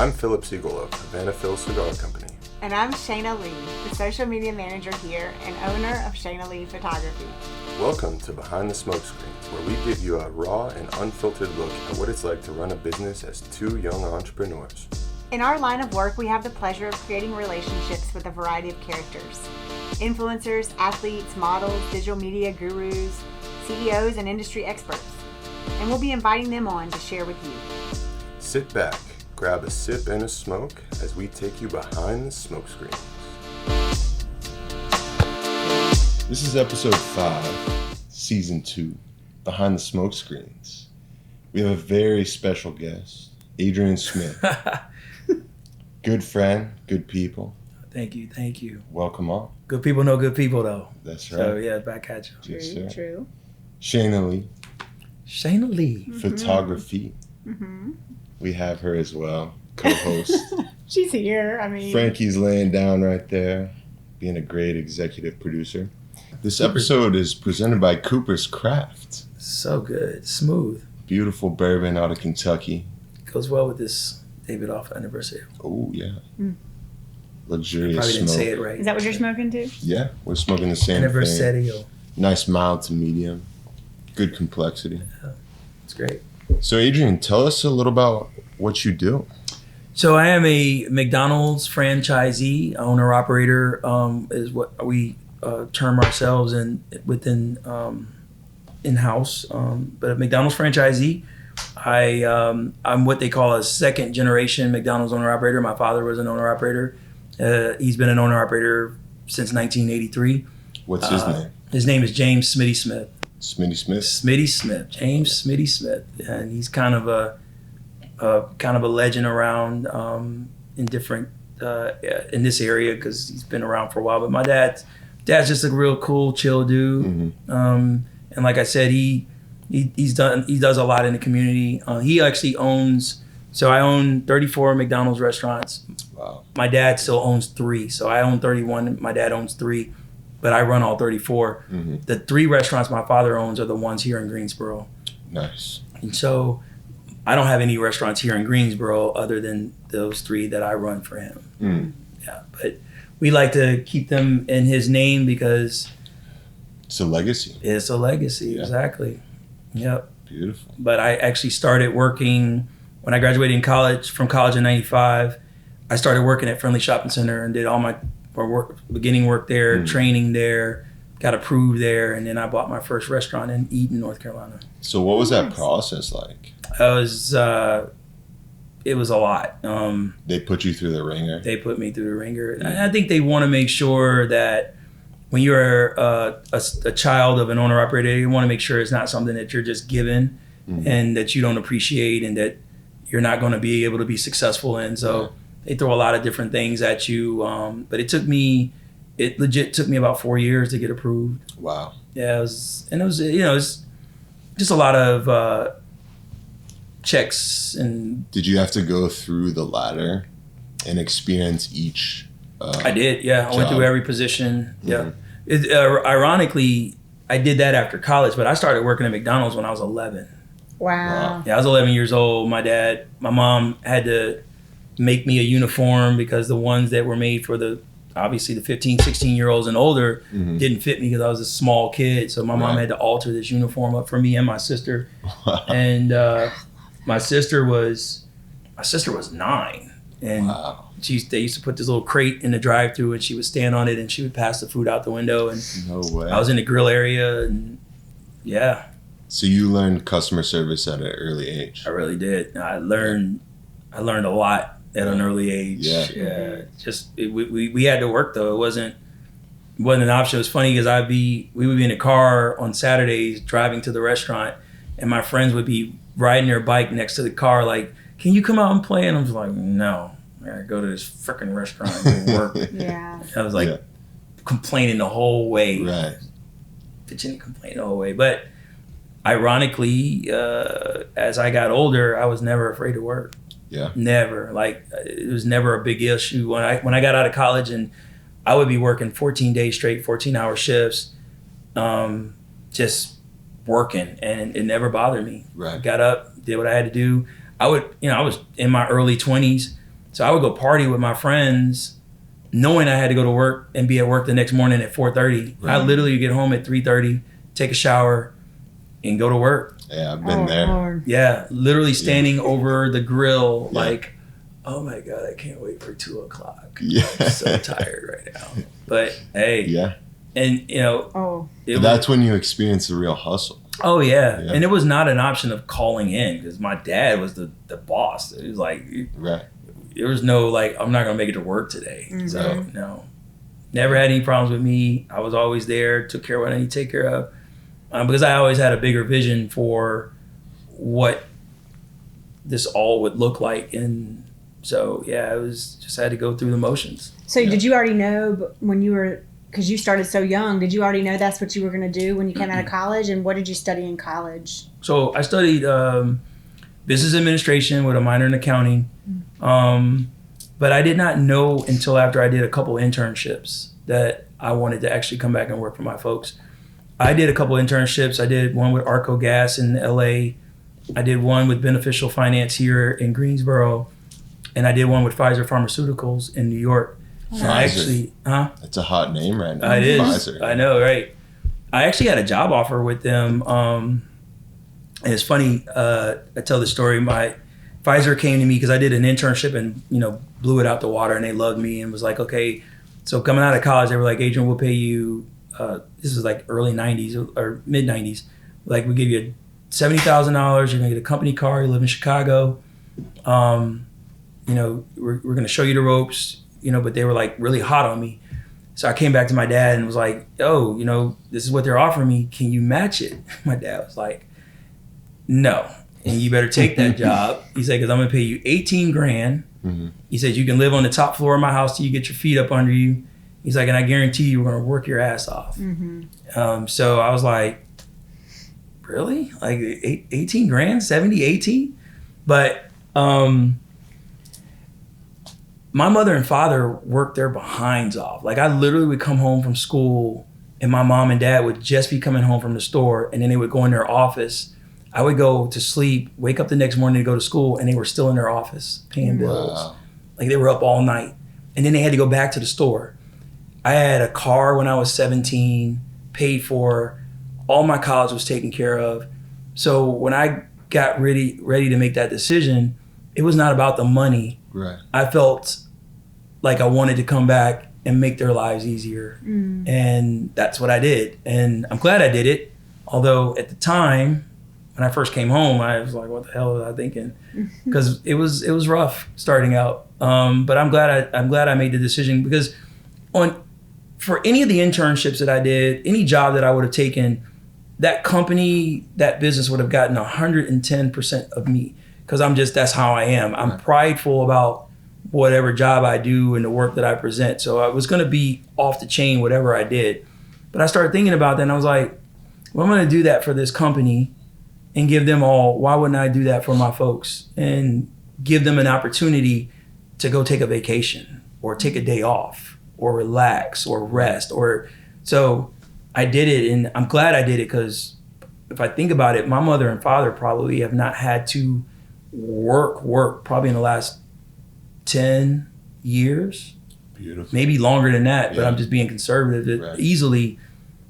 I'm Philip Siegel of Havana Phil Cigar Company. And I'm Shayna Lee, the social media manager here and owner of Shayna Lee Photography. Welcome to Behind the Smoke Screens, where we give you a raw and unfiltered look at what it's like to run a business as two young entrepreneurs. In our line of work, we have the pleasure of creating relationships with a variety of characters. Influencers, athletes, models, digital media gurus, CEOs, and industry experts. And we'll be inviting them on to share with you. Sit back, grab a sip and a smoke as we take you behind the smoke screens. This is episode 5, season 2, Behind the Smoke Screens. We have a very special guest, Adrian Smith. Good friend, good people. Thank you. Welcome on. Good people know good people, though. That's right. So, yeah, back at you. Yes, sir. True. Shayna Lee. Shayna Lee. Photography. Mm-hmm. We have her as well, co-host. She's here. Frankie's laying down right there, being a great executive producer. This episode is presented by Cooper's Craft. So good. Smooth. Beautiful bourbon out of Kentucky. Goes well with this David Off anniversary. Oh, yeah. Mm. Luxurious Probably didn't smoke. say it right. Is that what you're smoking too? Yeah, we're smoking the same thing. Anniversario. Nice mild to medium. Good complexity. Yeah, it's great. So, Adrian, tell us a little about what you do. So I am a McDonald's franchisee, owner-operator is what we term ourselves within in-house. But a McDonald's franchisee, I'm what they call a second-generation McDonald's owner-operator. My father was an owner-operator. He's been an owner-operator since 1983. What's his name? His name is James Smitty Smith. Smitty Smith? Smitty Smith. James Smitty Smith. And he's kind of a legend around in different in this area because he's been around for a while. But my dad's just a real cool, chill dude. Mm-hmm. And like I said, he does a lot in the community. He actually owns. So I own 34 McDonald's restaurants. Wow. My dad still owns 3. So I own 31. My dad owns 3. But I run all 34. Mm-hmm. The 3 restaurants my father owns are the ones here in Greensboro. Nice. And so I don't have any restaurants here in Greensboro other than those 3 that I run for him. Mm. Yeah, but we like to keep them in his name because It's a legacy. it's a legacy. Yeah. Exactly. Yep. Beautiful. But I actually started working when I graduated from college in 95. I started working at Friendly Shopping Center and did all my beginning work there, training there, got approved there, and then I bought my first restaurant in Eden, North Carolina. So what was that process like? It was a lot. They put you through the ringer? They put me through the ringer. And I think they want to make sure that when you're a child of an owner-operator, you want to make sure it's not something that you're just given and that you don't appreciate and that you're not going to be able to be successful in. So they throw a lot of different things at you. But it legit took me about 4 years to get approved. Wow. Yeah, it was just a lot of checks. And Did you have to go through the ladder and experience each I did, yeah. I went through every position. Yeah. Ironically, I did that after college, but I started working at McDonald's when I was 11. Wow. Yeah, I was 11 years old. My mom had to make me a uniform because the ones that were made for obviously the 15, 16-year-olds and older didn't fit me because I was a small kid. So my mom had to alter this uniform up for me and my sister. And my sister was 9. And they used to put this little crate in the drive-thru and she would stand on it and she would pass the food out the window. And no way. I was in the grill area and yeah. So you learned customer service at an early age? I really did. I learned a lot at an early age. Yeah. We had to work though. It wasn't an option. It was funny because we would be in a car on Saturdays driving to the restaurant and my friends would be riding their bike next to the car like, can you come out and play? And I was like, no, I gotta go to this freaking restaurant and work. Yeah. I was like complaining the whole way. Right. Bitching and complaining the whole way. But ironically, as I got older, I was never afraid to work. Yeah. Never. Like it was never a big issue. When I got out of college and I would be working 14 days straight, 14-hour shifts, just working, and it never bothered me. Right. Got up, did what I had to do. I was in my early 20s. So I would go party with my friends, knowing I had to go to work and be at work the next morning at 4:30. Right. I literally get home at 3:30, take a shower, and go to work. Yeah, I've been there. Lord. Yeah, literally standing over the grill, Yeah. like, oh my God, I can't wait for 2:00. Yeah. I'm so tired right now. But hey, Yeah. and you know, Oh, That's when you experience the real hustle. oh yeah. Yeah. And it was not an option of calling in because my dad was the boss. It was like, Right. there was no like, I'm not gonna make it to work today. So no, never had any problems with me. I was always there, took care of what I need to take care of, because I always had a bigger vision for what this all would look like. And so yeah, it was just had to go through the motions. so did you already know when you were, because you started so young, did you already know that's what you were going to do when you came out of college? And what did you study in college? So I studied business administration with a minor in accounting. But I did not know until after I did a couple internships that I wanted to actually come back and work for my folks. I did a couple internships. I did one with Arco Gas in LA. I did one with Beneficial Finance here in Greensboro. And I did one with Pfizer Pharmaceuticals in New York. So I actually, It's a hot name right now. it is. Pfizer. I know, right? I actually had a job offer with them. And it's funny, I tell the story. My Pfizer came to me because I did an internship and, blew it out the water, and they loved me and was like, okay. So coming out of college, they were like, Adrian, we'll pay you, this is like early 90s or mid 90s. Like, we give you $70,000. You're going to get a company car. You live in Chicago. We're going to show you the ropes, but they were like really hot on me. So I came back to my dad and was like, oh, this is what they're offering me. Can you match it? My dad was like, no. And you better take that job. He said, because I'm going to pay you $18,000. Mm-hmm. He said, you can live on the top floor of my house till you get your feet up under you. He's like, and I guarantee you, we're going to work your ass off. So I was like, really? Like $18,000, 70, 18? But my mother and father worked their behinds off. Like, I literally would come home from school and my mom and dad would just be coming home from the store, and then they would go in their office. I would go to sleep, wake up the next morning to go to school, and they were still in their office paying bills. Wow. Like, they were up all night. And then they had to go back to the store. I had a car when I was 17, paid for, all my college was taken care of. So when I got ready to make that decision, it was not about the money. Right. I felt like I wanted to come back and make their lives easier. And that's what I did. And I'm glad I did it. Although at the time, when I first came home, I was like, what the hell was I thinking? Because it was rough starting out. But I'm glad I made the decision, because for any of the internships that I did, any job that I would have taken, that company, that business would have gotten 110% of me, because that's how I am. I'm prideful about whatever job I do and the work that I present. So I was going to be off the chain, whatever I did. But I started thinking about that, and I was like, well, I'm going to do that for this company and give them all. Why wouldn't I do that for my folks and give them an opportunity to go take a vacation or take a day off or relax or rest? So I did it, and I'm glad I did it, because if I think about it, my mother and father probably have not had to work probably in the last 10 years. Beautiful. Maybe longer than that, but Yeah. I'm just being conservative. Right. Easily,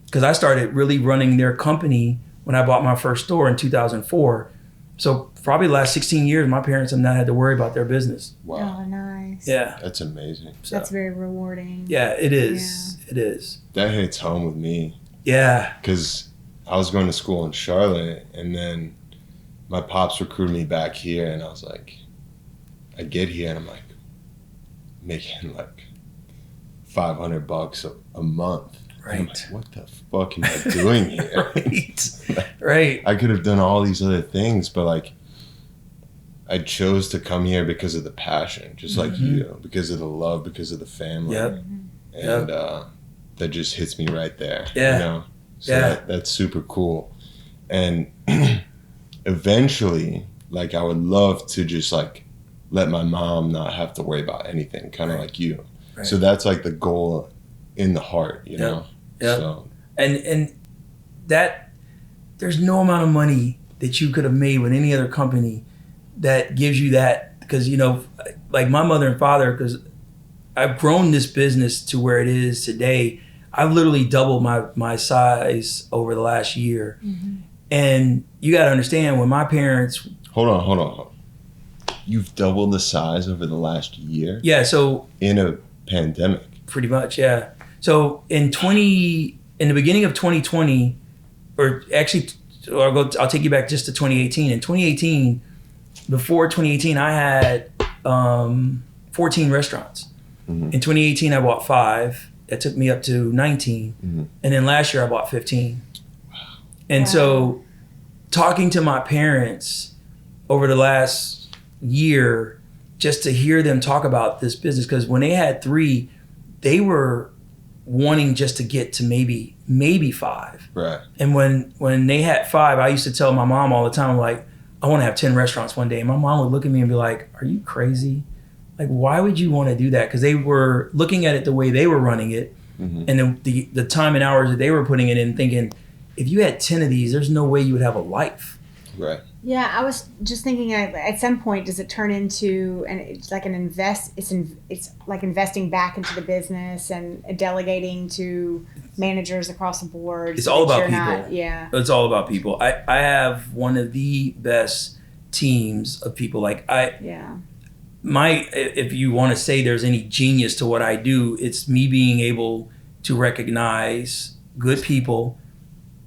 because I started really running their company when I bought my first store in 2004. So probably the last 16 years, my parents have not had to worry about their business. Wow. Oh, nice. Yeah. That's amazing. So, That's very rewarding. yeah, it is. It is. That hits home with me, Yeah. because I was going to school in Charlotte, and then my pops recruited me back here, and I was like, I get here and I'm like making like $500 a month. Right. And I'm like, what the fuck am I doing here? Right. I could have done all these other things, but like, I chose to come here because of the passion, just like you, because of the love, because of the family. Yep. And that just hits me right there. Yeah. So that's super cool. And eventually, like, I would love to just like let my mom not have to worry about anything, kind of like you. Right. So that's like the goal in the heart, you know? Yeah. So, And that, there's no amount of money that you could have made with any other company that gives you that, because like my mother and father, because I've grown this business to where it is today. I've literally doubled my size over the last year. Mm-hmm. And you got to understand, when my parents... Hold on. You've doubled the size over the last year? Yeah, so... In a pandemic? Pretty much, yeah. So in the beginning of 2020, or actually, I'll take you back just to 2018. In 2018, before 2018, I had 14 restaurants. Mm-hmm. In 2018, I bought 5. That took me up to 19. Mm-hmm. And then last year, I bought 15. Wow. And so talking to my parents over the last year, just to hear them talk about this business, because when they had 3, they were wanting just to get to maybe 5. Right. And when they had 5, I used to tell my mom all the time, like, I want to have 10 restaurants one day. And my mom would look at me and be like, are you crazy? Like, why would you want to do that? Because they were looking at it the way they were running it, mm-hmm. and the time and hours that they were putting it in, thinking, if you had 10 of these, there's no way you would have a life. Right. Yeah, I was just thinking, at some point, does it turn into, and it's like it's like investing back into the business and delegating to managers across the board. It's all about people. It's all about people. I have one of the best teams of people. If you want to say there's any genius to what I do, it's me being able to recognize good people,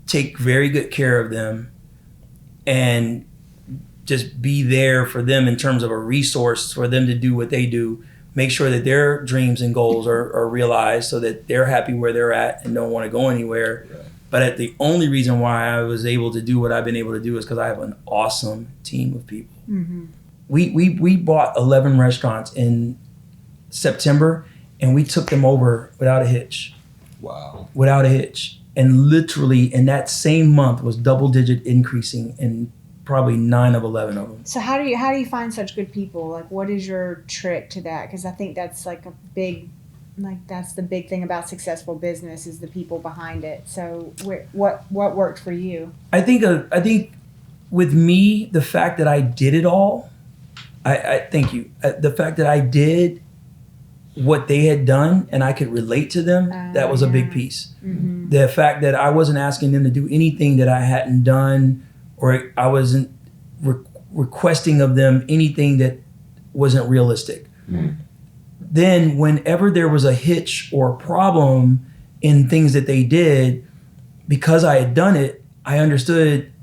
take very good care of them, and just be there for them in terms of a resource for them to do what they do, make sure that their dreams and goals are realized so that they're happy where they're at and don't want to go anywhere. Right. But the only reason why I was able to do what I've been able to do is because I have an awesome team of people. Mm-hmm. We bought 11 restaurants in September, and we took them over without a hitch. Wow. Without a hitch. And literally in that same month was double-digit increasing in probably 9 of 11 of them. So how do you find such good people? Like, what is your trick to that? Because I think that's that's the big thing about successful business is the people behind it. So what worked for you? I think with me, the fact that I did it all, I thank you. The fact that I did what they had done and I could relate to them, that was a big piece. Mm-hmm. The fact that I wasn't asking them to do anything that I hadn't done, or I wasn't requesting of them anything that wasn't realistic. Mm-hmm. Then whenever there was a hitch or a problem in things that they did, because I had done it, I understood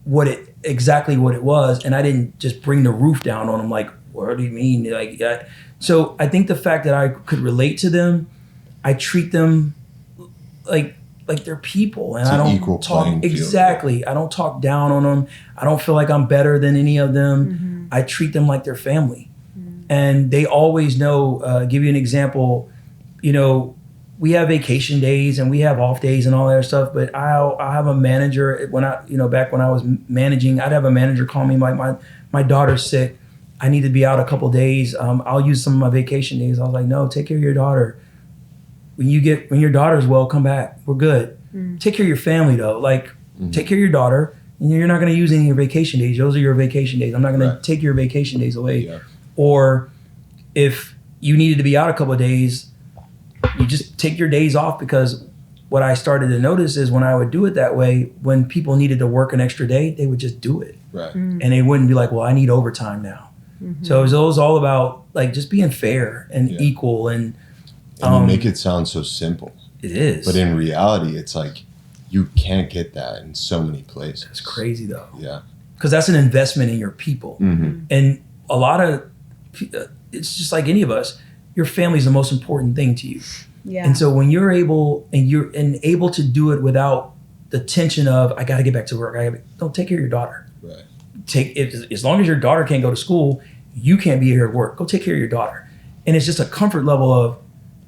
exactly what it was, and I didn't just bring the roof down on them like, what do you mean? So I think the fact that I could relate to them, I treat them like they're people, and I don't talk exactly. I don't talk down on them. I don't feel like I'm better than any of them. Mm-hmm. I treat them like they're family, and they always know. Give you an example, we have vacation days and we have off days and all that stuff. But I'll have a manager back when I was managing, I'd have a manager call me like my daughter's sick. I need to be out a couple days. I'll use some of my vacation days. I was like, no, take care of your daughter. When your daughter's well, come back. We're good. Mm. Take care of your family though. Take care of your daughter. And you're not going to use any of your vacation days. Those are your vacation days. I'm not going to take your vacation days away. Yeah. Or if you needed to be out a couple of days, you just take your days off, because what I started to notice is when I would do it that way, when people needed to work an extra day, they would just do it. Right. Mm. And they wouldn't be like, well, I need overtime now. Mm-hmm. So it was all about just being fair and equal. And you make it sound so simple. It is. But in reality, it's like you can't get that in so many places. It's crazy though. Yeah. Because that's an investment in your people. Mm-hmm. And a lot of, it's just like any of us, your family is the most important thing to you. Yeah. And so when you're able to do it without the tension of, I got to get back to work. Don't take care of your daughter. Right. As long as your daughter can't go to school, you can't be here at work. Go take care of your daughter. And it's just a comfort level of,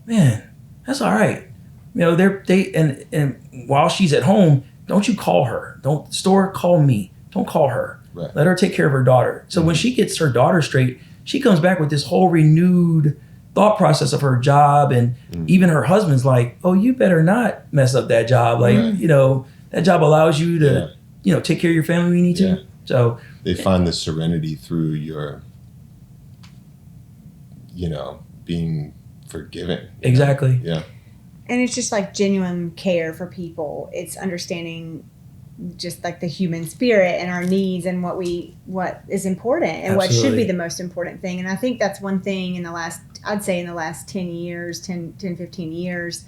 man, that's all right. And while she's at home, don't you call her. Call me. Don't call her. Right. Let her take care of her daughter. So when she gets her daughter straight, she comes back with this whole renewed thought process of her job. And even her husband's like, oh, you better not mess up that job. That job allows you to, take care of your family when you need to. So they find the serenity through your being forgiving. Exactly. Yeah. And it's just like genuine care for people. It's understanding just like the human spirit and our needs and what is important and what should be the most important thing. And I think that's one thing in the last 10 years, 10, 15 years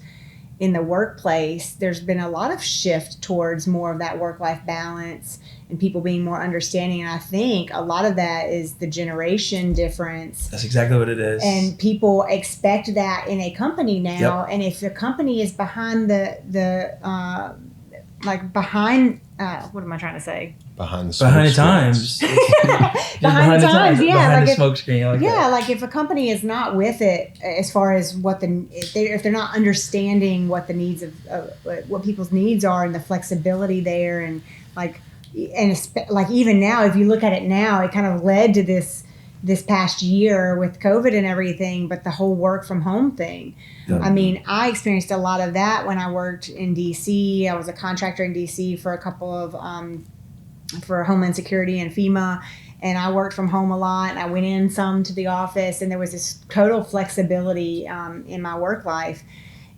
in the workplace, there's been a lot of shift towards more of that work-life balance and people being more understanding. And I think a lot of that is the generation difference. That's exactly what it is. And people expect that in a company now. Yep. And if the company is behind what am I trying to say? Behind the times. Behind the times, yeah. Behind the smoke screen. Like if a company is not with it as far as if they're not understanding what the needs of what people's needs are and the flexibility there and even now, if you look at it now, it kind of led to this past year with COVID and everything, but the whole work from home thing. Yeah. I mean, I experienced a lot of that when I worked in DC. I was a contractor in DC for a couple of, for Homeland Security and FEMA, and I worked from home a lot. And I went in some to the office, and there was this total flexibility in my work life.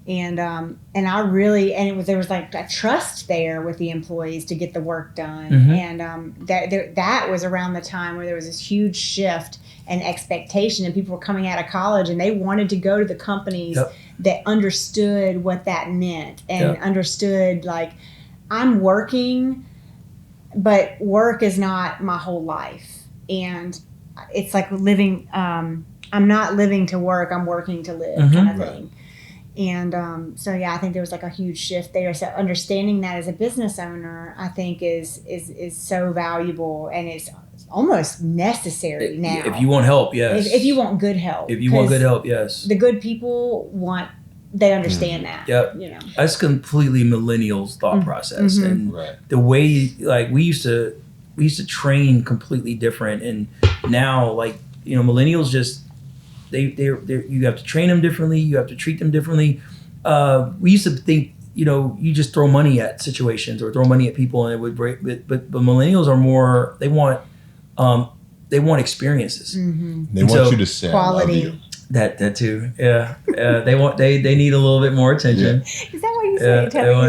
And there was like a trust there with the employees to get the work done. Mm-hmm. And that was around the time where there was this huge shift and expectation, and people were coming out of college and they wanted to go to the companies yep. that understood what that meant and yep. understood like, I'm working, but work is not my whole life. And it's like living, I'm not living to work, I'm working to live mm-hmm. kind of thing. Right. And I think there was like a huge shift there. So understanding that as a business owner, I think is so valuable, and it's almost necessary now. If you want help, yes. If you want good help. If you want good help, yes. The good people they understand that. Yep. That's completely millennials thought mm-hmm. process. Mm-hmm. And right. the way like we used to train completely different, and now millennials just you have to train them differently. You have to treat them differently. We used to think, you just throw money at situations or throw money at people and it would break. But millennials are more. They want experiences. Mm-hmm. They want you to say quality. I love you. That too. Yeah. They need a little bit more attention. Is that what you say?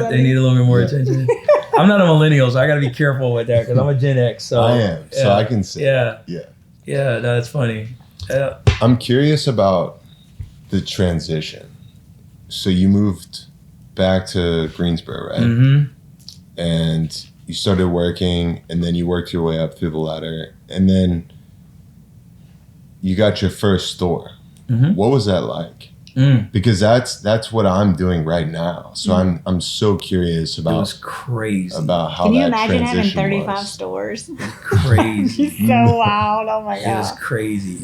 They need a little bit more attention. I'm not a millennial, so I got to be careful with that because I'm a Gen X. So I am. Yeah. So I can say. Yeah. No, that's funny. I'm curious about the transition. So you moved back to Greensboro, right? Mm-hmm. And you started working, and then you worked your way up through the ladder, and then you got your first store. Mm-hmm. What was that like? Because that's what I'm doing right now. So I'm so curious about. It was crazy. About how Can you that imagine having 35 was. stores? Crazy. It's so wild. Oh my god. It was crazy.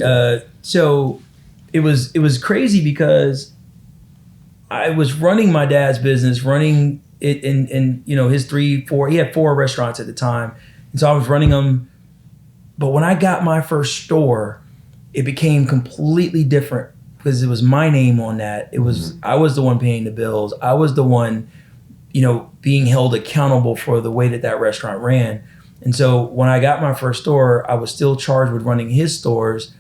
So it was crazy because I was running my dad's business, running it in his 3-4. He had 4 restaurants at the time, and so I was running them. But when I got my first store, it became completely different. Because it was my name on that. It was mm-hmm. I was the one paying the bills. I was the one, being held accountable for the way that restaurant ran. And so when I got my first store, I was still charged with running his stores.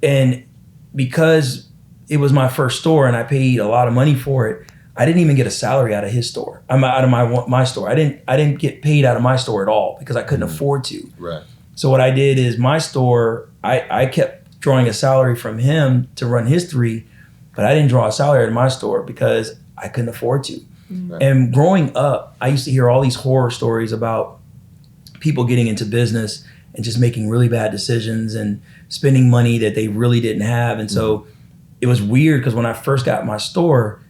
And because it was my first store and I paid a lot of money for it, I didn't even get a salary out of his store. Out of my store. I didn't get paid out of my store at all because I couldn't afford to. Right. So what I did is my store, I kept drawing a salary from him to run his 3, but I didn't draw a salary out of my store because I couldn't afford to. Right. And growing up, I used to hear all these horror stories about people getting into business and just making really bad decisions and spending money that they really didn't have. And so it was weird because when I first got my store,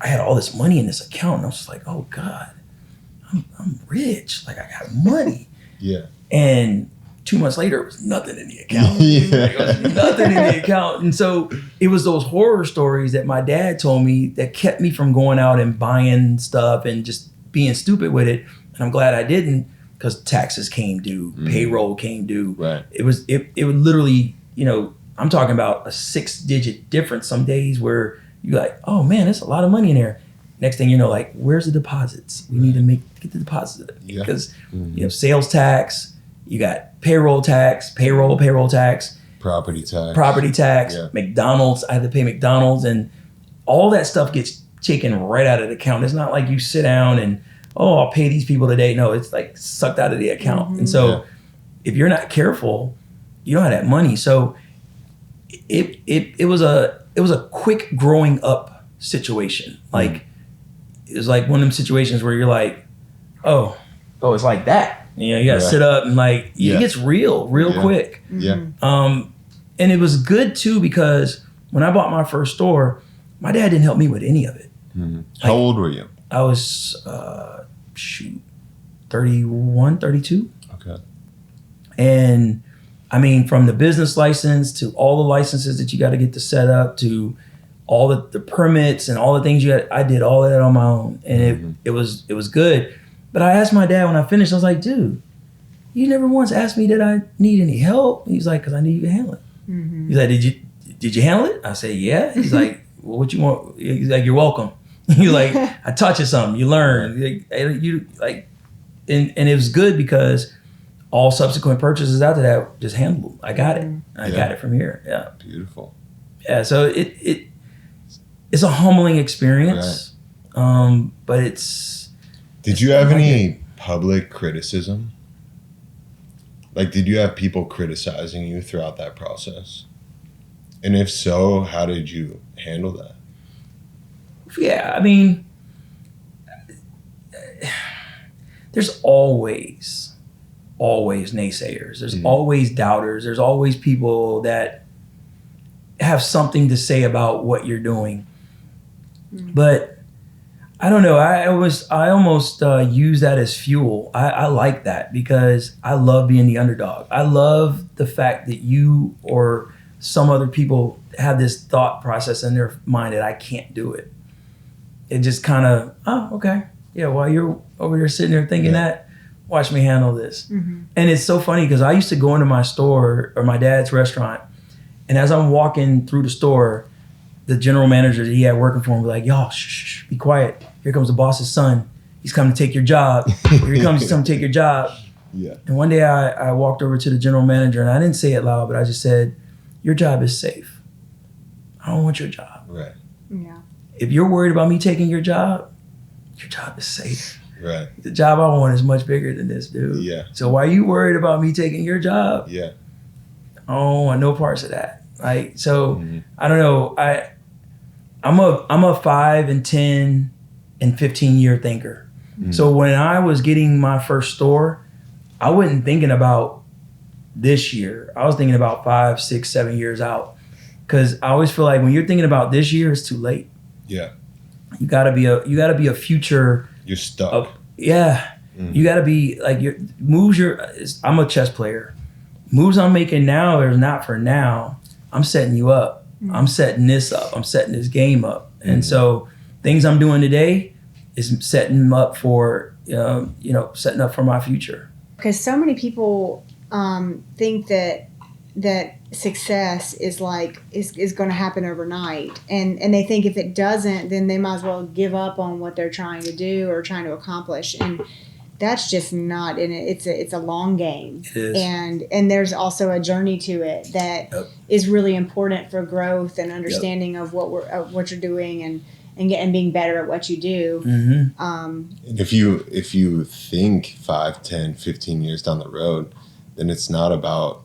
I had all this money in this account and I was just like, oh God, I'm rich. Like I got money. Yeah. And 2 months later, it was nothing in the account. It was nothing in the account. And so it was those horror stories that my dad told me that kept me from going out and buying stuff and just being stupid with it. And I'm glad I didn't because taxes came due, payroll came due. Right. It would literally, I'm talking about a 6-digit difference some days where you're like, oh man, that's a lot of money in there. Next thing you know, like, where's the deposits? We need to get the deposits. Because you have sales tax, you got payroll tax, payroll tax. Property tax. Yeah. McDonald's. I had to pay McDonald's, and all that stuff gets taken right out of the account. It's not like you sit down and, I'll pay these people today. No, it's like sucked out of the account. Mm-hmm. And so if you're not careful, you don't have that money. So it was a quick growing up situation. Like, it was like one of them situations where you're like, oh, it's like that. You gotta sit up and like, it gets real quick. Yeah. And it was good too, because when I bought my first store, my dad didn't help me with any of it. Mm-hmm. How old were you? I was, 31, 32. Okay. And I mean, from the business license to all the licenses that you got to get to set up, to all the permits and all the things I did all of that on my own. And it was good. But I asked my dad when I finished, I was like, dude, you never once asked me did I need any help? He's like, because I knew you could handle it. Mm-hmm. He's like, did you handle it? I said, yeah. He's like, well, what you want? He's like, you're welcome. He's like, I taught you something. You learn. And it was good, because all subsequent purchases after that, just handled. I got it. I got it from here. Yeah. Beautiful. Yeah. So it's a humbling experience. Right. But it's. Did you have any public criticism? Like, did you have people criticizing you throughout that process? And if so, how did you handle that? Yeah, I mean, there's always naysayers. There's always doubters. There's always people that have something to say about what you're doing. But I don't know. I almost use that as fuel. I like that, because I love being the underdog. I love the fact that you or some other people have this thought process in their mind that I can't do it. It just kind of, okay. Yeah, while you're over there sitting there thinking that, watch me handle this. Mm-hmm. And it's so funny, because I used to go into my store or my dad's restaurant, and as I'm walking through the store, the general manager that he had working for him was like, y'all, shh, be quiet. Here comes the boss's son. He's coming to take your job. Here he comes to come take your job. Yeah. And one day I walked over to the general manager, and I didn't say it loud, but I just said, your job is safe. I don't want your job. Right. Yeah. If you're worried about me taking your job is safe. Right. The job I want is much bigger than this, dude. Yeah. So why are you worried about me taking your job? Yeah. I don't want no parts of that. Like, so I don't know. I'm a 5 and 10 and 15 year thinker. So when I was getting my first store, I wasn't thinking about this year. I was thinking about 5, 6, 7 years out. Because I always feel like when you're thinking about this year, it's too late. Yeah. You gotta be a future. You're stuck. You gotta be like I'm a chess player. Moves I'm making now are not for now. I'm setting you up. I'm setting this up. I'm setting this game up. And so things I'm doing today is setting up for setting up for my future. Because so many people think that success is going to happen overnight, and they think if it doesn't, then they might as well give up on what they're trying to do or trying to accomplish, and that's just not in it. It's a long game. It is. And there's also a journey to it that is really important for growth and understanding of what you're doing and being better at what you do. And if you think 5, 10, 15 years down the road, then it's not about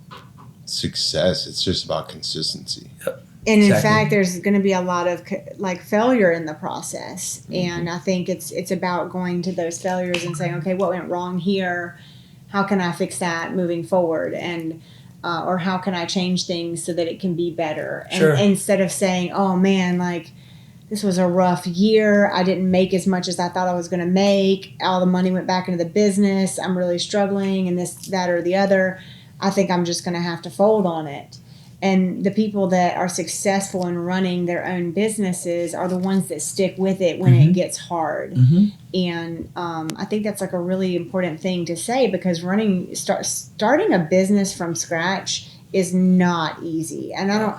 success. It's just about consistency. And in fact, there's going to be a lot of failure in the process. And I think it's about going to those failures and saying, okay, what went wrong here? How can I fix that moving forward? And or how can I change things so that it can be better? And instead of saying, oh man, this was a rough year. I didn't make as much as I thought I was going to make. All the money went back into the business. I'm really struggling and this, that, or the other. I think I'm just going to have to fold on it. And the people that are successful in running their own businesses are the ones that stick with it when it gets hard. And I think that's a really important thing to say, because starting a business from scratch is not easy. And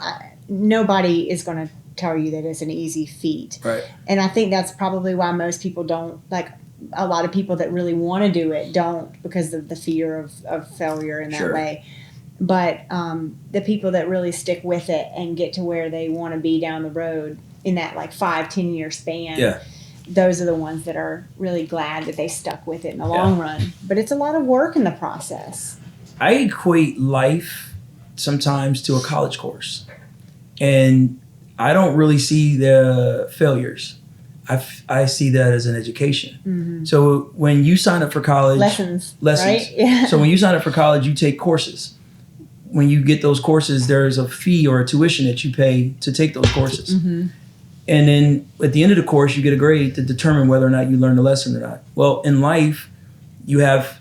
nobody is going to tell you that it's an easy feat. Right. And I think that's probably why most people don't, a lot of people that really want to do it don't, because of the fear of failure in that way. But the people that really stick with it and get to where they want to be down the road in that like 5-10 year span, those are the ones that are really glad that they stuck with it in the long run. But it's a lot of work in the process. I equate life sometimes to a college course, and I don't really see the failures. I see that as an education. Mm-hmm. So when you sign up for college, lessons, right? Yeah. So when you sign up for college, you take courses. When you get those courses, there's a fee or a tuition that you pay to take those courses. Mm-hmm. And then at the end of the course, you get a grade to determine whether or not you learned the lesson or not. Well, in life, you have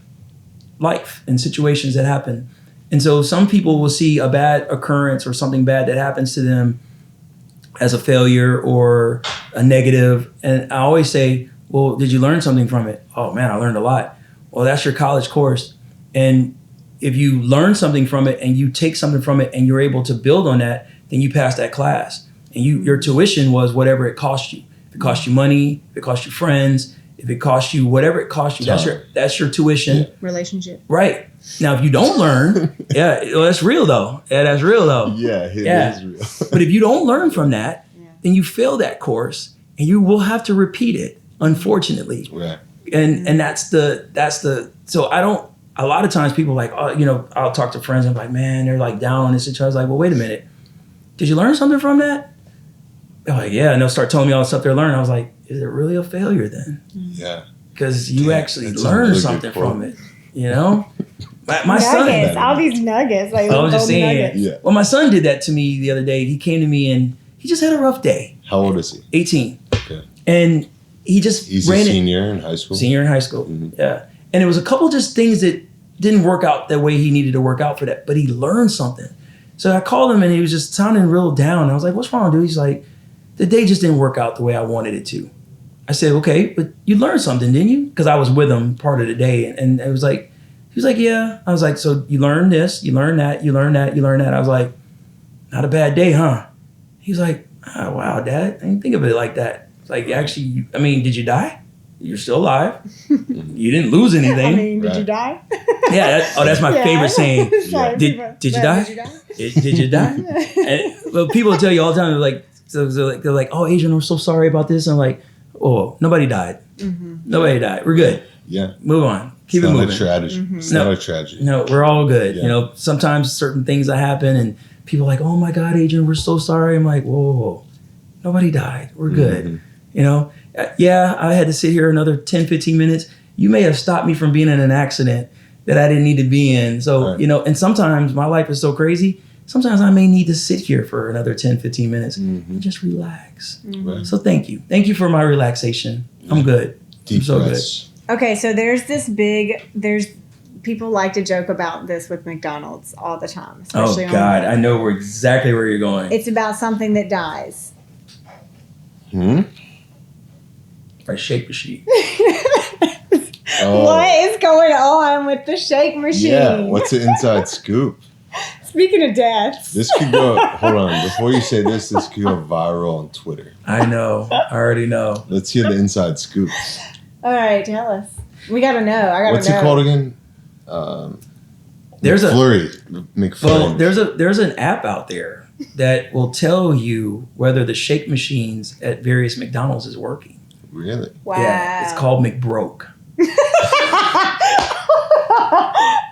life and situations that happen. And so some people will see a bad occurrence or something bad that happens to them as a failure or a negative. And I always say, well, did you learn something from it? Oh man, I learned a lot. Well, that's your college course. And if you learn something from it and you take something from it and you're able to build on that, then you pass that class. And your tuition was whatever it cost you. If it cost you money, if it cost you friends, if it cost you whatever it cost you, that's your tuition. Yeah. Relationship. Right. Now, if you don't learn, well, that's real though. Yeah, that's real though. Yeah, it is real. But if you don't learn from that, then you fail that course and you will have to repeat it, unfortunately. Right. And that's the so I don't, a lot of times people like, I'll talk to friends and I'm like, man, they're like down on this situation. I was like, well, wait a minute. Did you learn something from that? They're like, yeah. And they'll start telling me all the stuff they're learning. I was like, is it really a failure then? Yeah. Because you actually learned really something from it, My nuggets, son, all these nuggets. Like I was just saying. Well, my son did that to me the other day. He came to me and he just had a rough day. How old is he? 18. Okay. And he's a senior in high school? Senior in high school, yeah. And it was a couple just things that didn't work out the way he needed to work out for that, but he learned something. So I called him and he was just sounding real down. I was like, what's wrong, dude? He's like, the day just didn't work out the way I wanted it to. I said, okay, but you learned something, didn't you? Because I was with him part of the day. And it was like, he was like, yeah. I was like, so you learned this, you learned that, you learned that, you learned that. I was like, not a bad day, huh? He's like, oh, wow, Dad, I didn't think of it like that. It's like, actually, did you die? You're still alive. You didn't lose anything. Did you die? Yeah. That's my favorite saying. Did you die? Did you die? Well, people tell you all the time, they're like, oh, Adrian, I'm so sorry about this. And I'm like, oh, nobody died. Mm-hmm. Nobody died. We're good. Yeah. Move on. Keep it moving. It's not a tragedy. Mm-hmm. It's not a tragedy. No, we're all good. Yeah. Sometimes certain things that happen and people are like, oh my God, Adrian, we're so sorry. I'm like, whoa, nobody died. We're good. Mm-hmm. Yeah, I had to sit here another 10, 15 minutes. You may have stopped me from being in an accident that I didn't need to be in. So, and sometimes my life is so crazy. Sometimes I may need to sit here for another 10, 15 minutes and just relax. Mm-hmm. Right. So thank you. Thank you for my relaxation. I'm good. Deep breaths. Good. Okay, so there's people like to joke about this with McDonald's all the time. Oh God, I know exactly where you're going. It's about something that dies. A shake machine. What is going on with the shake machine? Yeah, what's the inside scoop? Speaking of deaths. This could go, hold on, before you say this could go viral on Twitter. I know, I already know. Let's hear the inside scoops. All right, tell us. We gotta know. What's it called again? There's McFlurry. Well, there's an app out there that will tell you whether the shake machines at various McDonald's is working. Really? Wow. Yeah, it's called McBroke.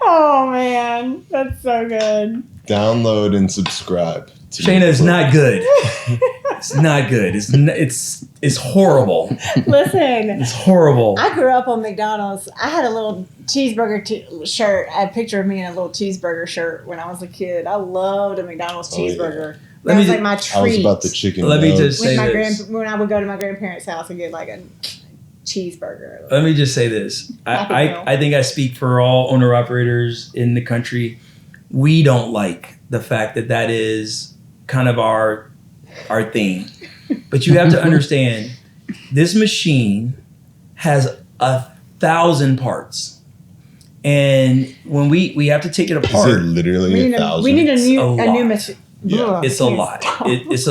Oh man, that's so good. Download and subscribe. Shayna, it's not good. It's not good. It's horrible. Listen, it's horrible. I grew up on McDonald's. I had a little cheeseburger shirt. I had a picture of me in a little cheeseburger shirt when I was a kid. I loved a McDonald's cheeseburger. That was like my treat. I was about the chicken. Let me just say this. When I would go to my grandparents' house and get like a cheeseburger. Let me just say this. I think I speak for all owner-operators in the country. We don't like the fact that is kind of our thing. But you have to understand, this machine has 1,000 parts. And when we have to take it apart. Is it literally 1,000? We need a new machine. Yeah, it's a lot. It is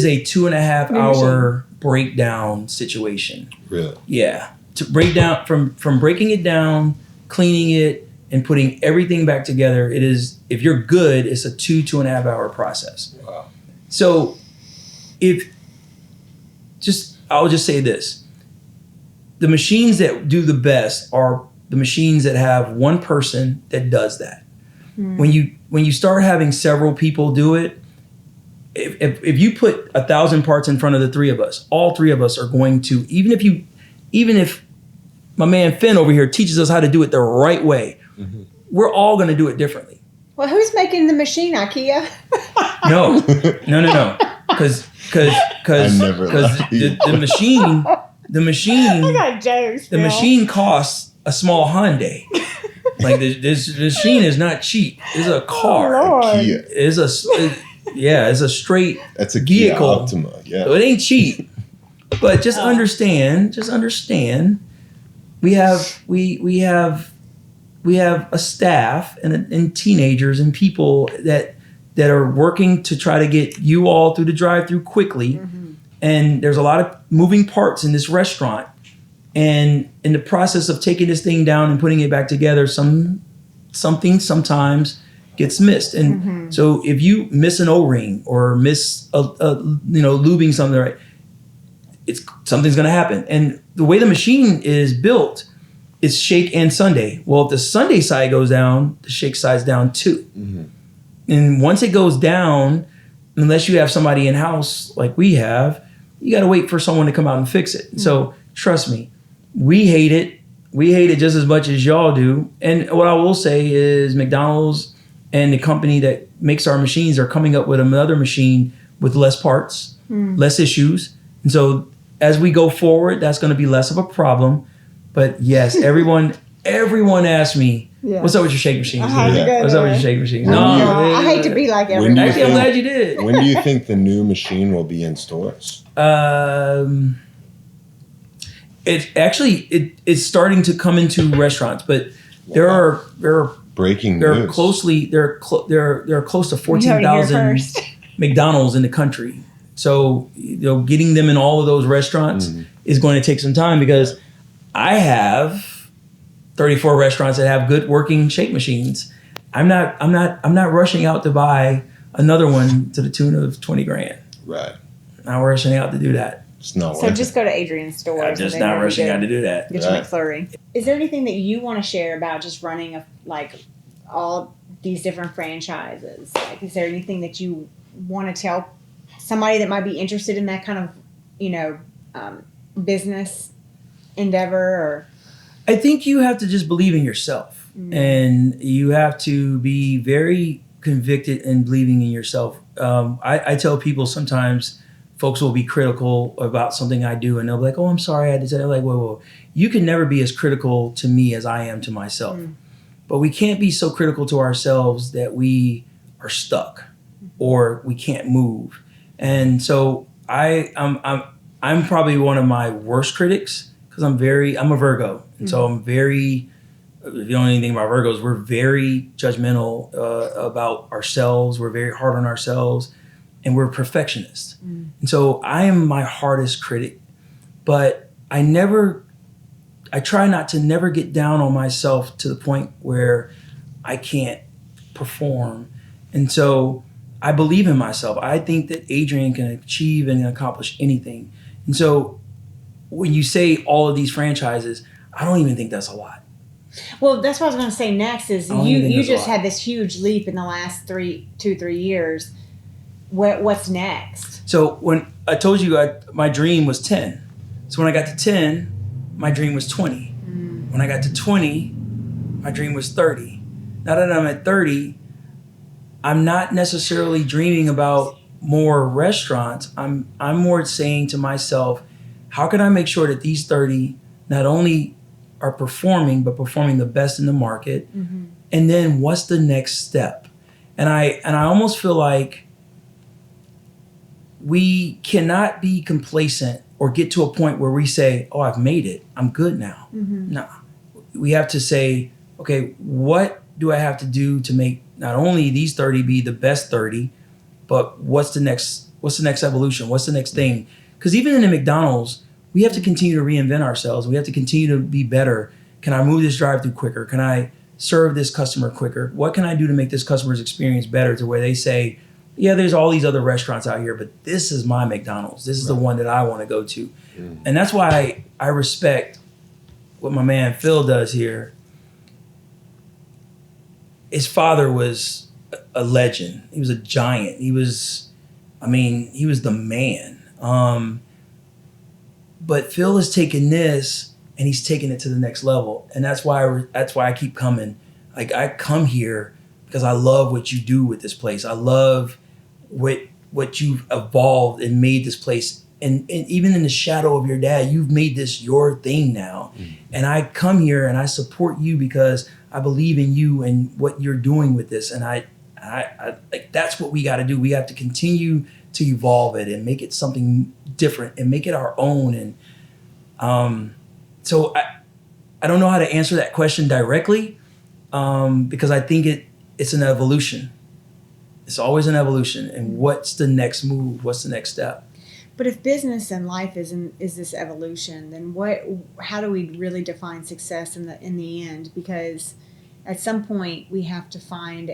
a 2.5 hour breakdown situation. Really? Yeah. To break down from breaking it down, cleaning it, and putting everything back together, it is, if you're good, it's a 2.5 hour process. Wow. So I'll just say this. The machines that do the best are the machines that have one person that does that. When you start having several people do it, if you put 1,000 parts in front of the three of us, all three of us are going to, even if my man Finn over here teaches us how to do it the right way, we're all going to do it differently. Well, who's making the machine, IKEA? No. Because the machine I got jokes, the machine costs a small Hyundai. Like this machine is not cheap. It's a car. Oh, Lord. Kia. It's a straight That's a vehicle. Kia Optima. Yeah. So it ain't cheap. But just understand. We have a staff and teenagers and people that are working to try to get you all through the drive-through quickly. And there's a lot of moving parts in this restaurant. And in the process of taking this thing down and putting it back together, something sometimes gets missed. And so if you miss an O-ring or miss lubing something, right, something's going to happen. And the way the machine is built, it's shake and Sunday. Well, if the Sunday side goes down, the shake side's down too. And once it goes down, unless you have somebody in house like we have, you got to wait for someone to come out and fix it. So trust me, we hate it. We hate it just as much as y'all do. And what I will say is McDonald's and the company that makes our machines are coming up with another machine with less parts, less issues. And so as we go forward, that's going to be less of a problem. But yes, everyone asks me, what's up with your shake machines? What's up with your shake machines? I hate to be like everybody. Actually, I'm glad you did. When do you think the new machine will be in stores? It's starting to come into restaurants, but there are breaking there news. There are close to 14,000 McDonald's in the country. So getting them in all of those restaurants is going to take some time, because I have 34 restaurants that have good working shake machines. I'm not rushing out to buy another one to the tune of $20,000. Right. Not rushing out to do that. It's not So just go to Adrian's store. I'm just not rushing out to do that. Get your McFlurry. Is there anything that you want to share about just running all these different franchises? Like, is there anything that you want to tell somebody that might be interested in that kind of, business endeavor? Or I think you have to just believe in yourself, and you have to be very convicted in believing in yourself. I tell people sometimes folks will be critical about something I do, and they'll be like, "Oh, I'm sorry, I had to say." I'm like, whoa. You can never be as critical to me as I am to myself. But we can't be so critical to ourselves that we are stuck or we can't move. And so I'm probably one of my worst critics, because I'm a Virgo. And so I'm very, if you don't know anything about Virgos, we're very judgmental about ourselves. We're very hard on ourselves, and we're perfectionists. And so I am my hardest critic, but I try not to never get down on myself to the point where I can't perform. And so I believe in myself. I think that Adrian can achieve and accomplish anything. And so when you say all of these franchises, I don't even think that's a lot. Well, that's what I was going to say next is you just had this huge leap in the last 3 years. What's next? So when I told you my dream was 10. So when I got to 10, my dream was 20. When I got to 20, my dream was 30. Now that I'm at 30, I'm not necessarily dreaming about more restaurants. I'm more saying to myself, how can I make sure that these 30 not only are performing, but performing the best in the market? And then what's the next step? And I almost feel like we cannot be complacent or get to a point where we say, oh, I've made it, I'm good now. No, we have to say, okay, what do I have to do to make not only these 30 be the best 30, but what's the next evolution? What's the next thing? Because even in the McDonald's, we have to continue to reinvent ourselves. We have to continue to be better. Can I move this drive-through quicker? Can I serve this customer quicker? What can I do to make this customer's experience better to where they say, yeah, there's all these other restaurants out here, but this is my McDonald's. This is the one that I want to go to. And that's why I respect what my man Phil does here. His father was a legend. He was a giant. He was the man. But Phil has taken this and he's taken it to the next level. And that's why I keep coming. Like, I come here because I love what you do with this place. I love what you've evolved and made this place. And even in the shadow of your dad, you've made this your thing now. And I come here and I support you because I believe in you and what you're doing with this. And I like, that's what we got to do. We have to continue to evolve it and make it something different and make it our own. And so I don't know how to answer that question directly, because I think it's an evolution. It's always an evolution. And what's the next move? What's the next step? But if business and life is this evolution, then how do we really define success in the end? Because at some point we have to find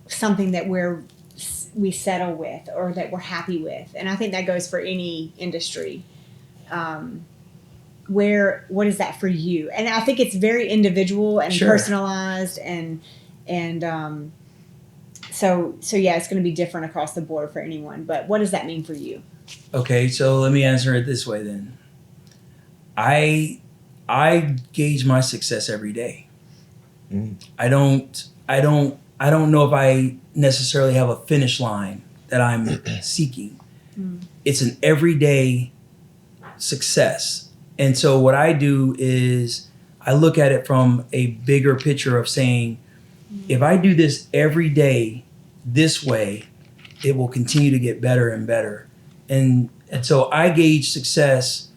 something that we settle with or that we're happy with. And I think that goes for any industry. What is that for you? And I think it's very individual and personalized and so yeah, it's going to be different across the board for anyone. But what does that mean for you? Okay, so let me answer it this way then. I gauge my success every day. I don't know if I necessarily have a finish line that I'm seeking. It's an everyday success. And so what I do is I look at it from a bigger picture of saying, if I do this every day this way, it will continue to get better and better. And so I gauge success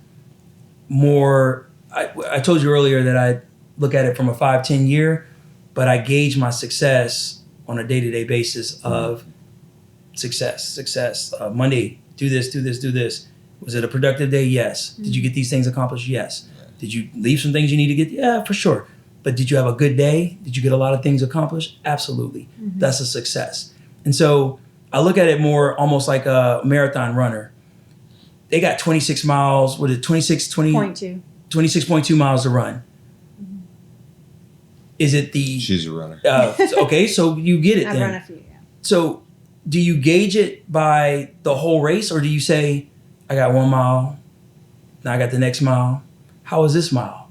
more. I told you earlier that I look at it from a 5-10 year, but I gauge my success on a day-to-day basis of success. Monday, do this. Was it a productive day? Yes. Did you get these things accomplished? Yes. Did you leave some things you need to get? Yeah, for sure. But did you have a good day? Did you get a lot of things accomplished? Absolutely. That's a success. And so I look at it more almost like a marathon runner. They got 26 miles, 26.2 miles to run. Is it the... She's a runner. Okay, so you get it then. I've run a few, yeah. So do you gauge it by the whole race, or do you say, I got 1 mile, now I got the next mile. How was this mile?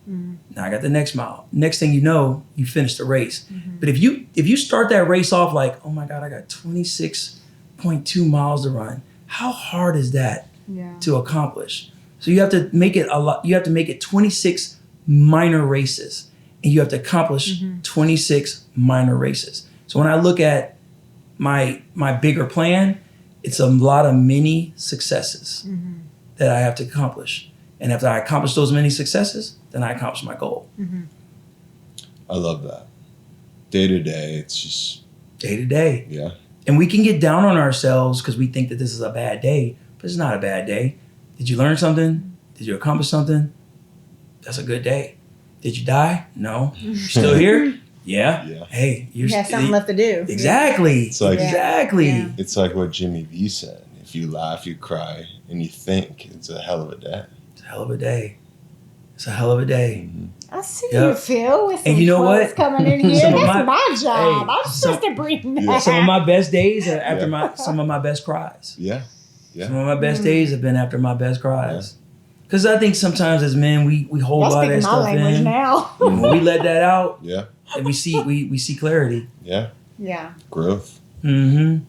Now I got the next mile. Next thing you know, you finish the race. But if you start that race off like, oh my God, I got 26.2 miles to run. How hard is that to accomplish? So you have to make it you have to make it 26 minor races, and you have to accomplish 26 minor races. So when I look at my bigger plan, it's a lot of mini successes that I have to accomplish. And after I accomplish those many successes, then I accomplish my goal. I love that. Day to day, it's just... Day to day. Yeah. And we can get down on ourselves because we think that this is a bad day, but it's not a bad day. Did you learn something? Did you accomplish something? That's a good day. Did you die? No. You still here? Yeah. Hey, you have something left to do. Exactly. It's like, exactly. Yeah. It's like what Jimmy V said. If you laugh, you cry, and you think, it's a hell of a day. It's a hell of a day. It's a hell of a day. I see you, Phil, with some and you know quotes what? coming in here. That's my job. I'm supposed to bring that. Some of my best days are after some of my best cries. Yeah. Some of my best days have been after my best cries. Because I think sometimes as men, we hold a lot of that stuff in. Now. When we let that out, and we see clarity. Yeah. Growth. Boom.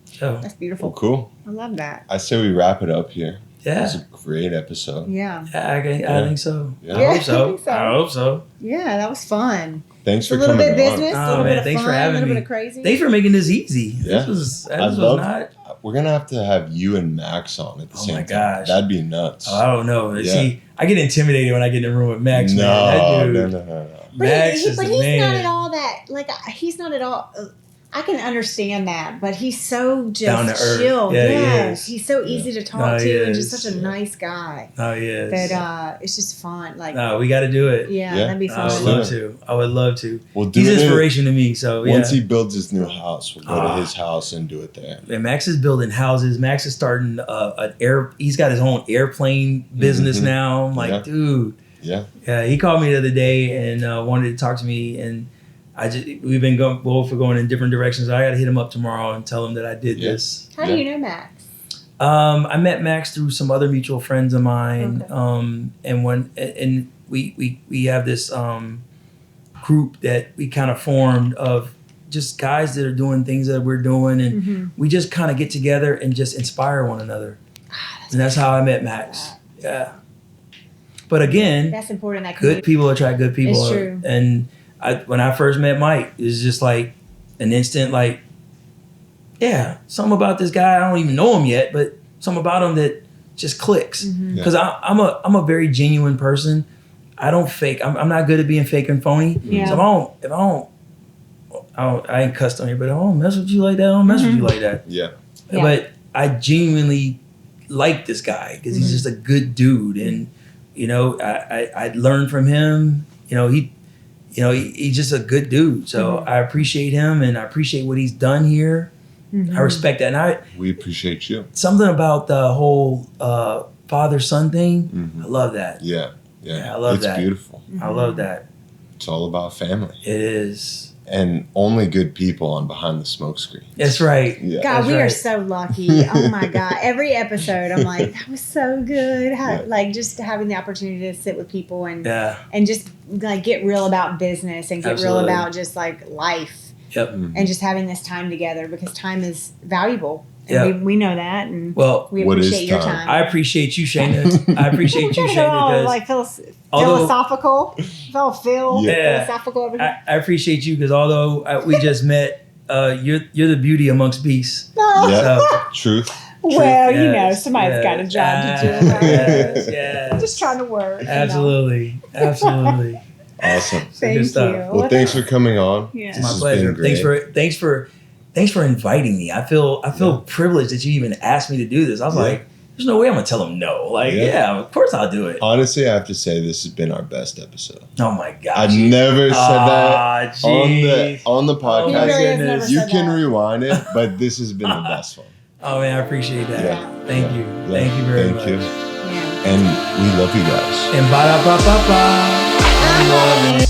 So that's beautiful. Well, cool. I love that. I say we wrap it up here. Yeah. It was a great episode. Yeah. I think so. Yeah. I hope so. Yeah, that was fun. Thanks for coming on. A little bit of business, Oh, a little bit of thanks fun, for having a little me. bit of crazy. Thanks for making this easy. Yeah. This was not... We're going to have you and Max on at the same time. Oh my gosh. That'd be nuts. Oh, I don't know. Yeah. See, I get intimidated when I get in the room with Max. No, man. That dude, no. Max he's is the not man. at all that, he's not at all, I can understand that, but he's so Down to just earth. chill. Yeah, he Yes, is. he's so easy to talk he to and just is. such a nice guy. Oh, he is. That it's just fun. Like, No, we got to do it. yeah, Yeah. that'd be I fun. would love to. I would love to. We'll do He's it inspiration to me. So once yeah. he builds his new house, we'll go to his house and do it there. And Max is building houses. Max is starting he's got his own airplane business now. I'm like, Yeah. dude. Yeah. He called me the other day and wanted to talk to me, and we've been both going in different directions. I got to hit him up tomorrow and tell him that I did this. How do you know Max? I met Max through some other mutual friends of mine. Okay. And we have this group that we kind of formed of just guys that are doing things that we're doing, and we just kind of get together and just inspire one another. And that's how I met Max. Yeah. But again, That's important. That good people attract good people. It's true. And when I first met Mike, it was just like an instant, like, yeah, something about this guy. I don't even know him yet, but something about him that just clicks. Because I'm a very genuine person. I don't fake. I'm not good at being fake and phony. Yeah. So I ain't cussed on here, but I don't mess with you like that. I don't mess with you like that. Yeah. But I genuinely like this guy because he's just a good dude, and I learned from him. He's just a good dude. So I appreciate him, and I appreciate what he's done here. I respect that, and We appreciate you. something about the whole father-son thing. I love that. Yeah. I love that. It's beautiful. I love that. It's all about family. It is. And only good people on Behind the Smoke Screen. That's right. Yeah. God, That's we are right. so lucky. Oh my God. Every episode, I'm like, that was so good. Like just having the opportunity to sit with people and just like get real about business and get real about just like life. Yep. And just having this time together because time is valuable. And Yep. we know that. And Well, we what is appreciate your time? time. I appreciate you, Shayna. I appreciate you, We gotta go Shayna, all, because like although- philosophical. Yeah. Philosophical over here. I appreciate you because although we just met, you're the beauty amongst beasts. No. Yeah. So, Truth. Well, Yes, somebody's got a job to do. Yes, yes. Just trying to work. Absolutely. Absolutely. Awesome. Thank you. stuff. Well, thanks for coming on. Yeah. This It's my has pleasure. been great. Thanks for inviting me. I feel privileged that you even asked me to do this. I was like, there's no way I'm gonna tell them no. Like, yeah, of course I'll do it. Honestly, I have to say this has been our best episode. Oh my gosh. I've never said that jeez. on the podcast. He really has never You said can that. rewind it, but this has been the best one. Oh man, I appreciate that. Yeah. Thank you. Yeah. Thank you very much. Thank you. Yeah. And we love you guys. And ba-da-ba-ba-ba. I'm loving it.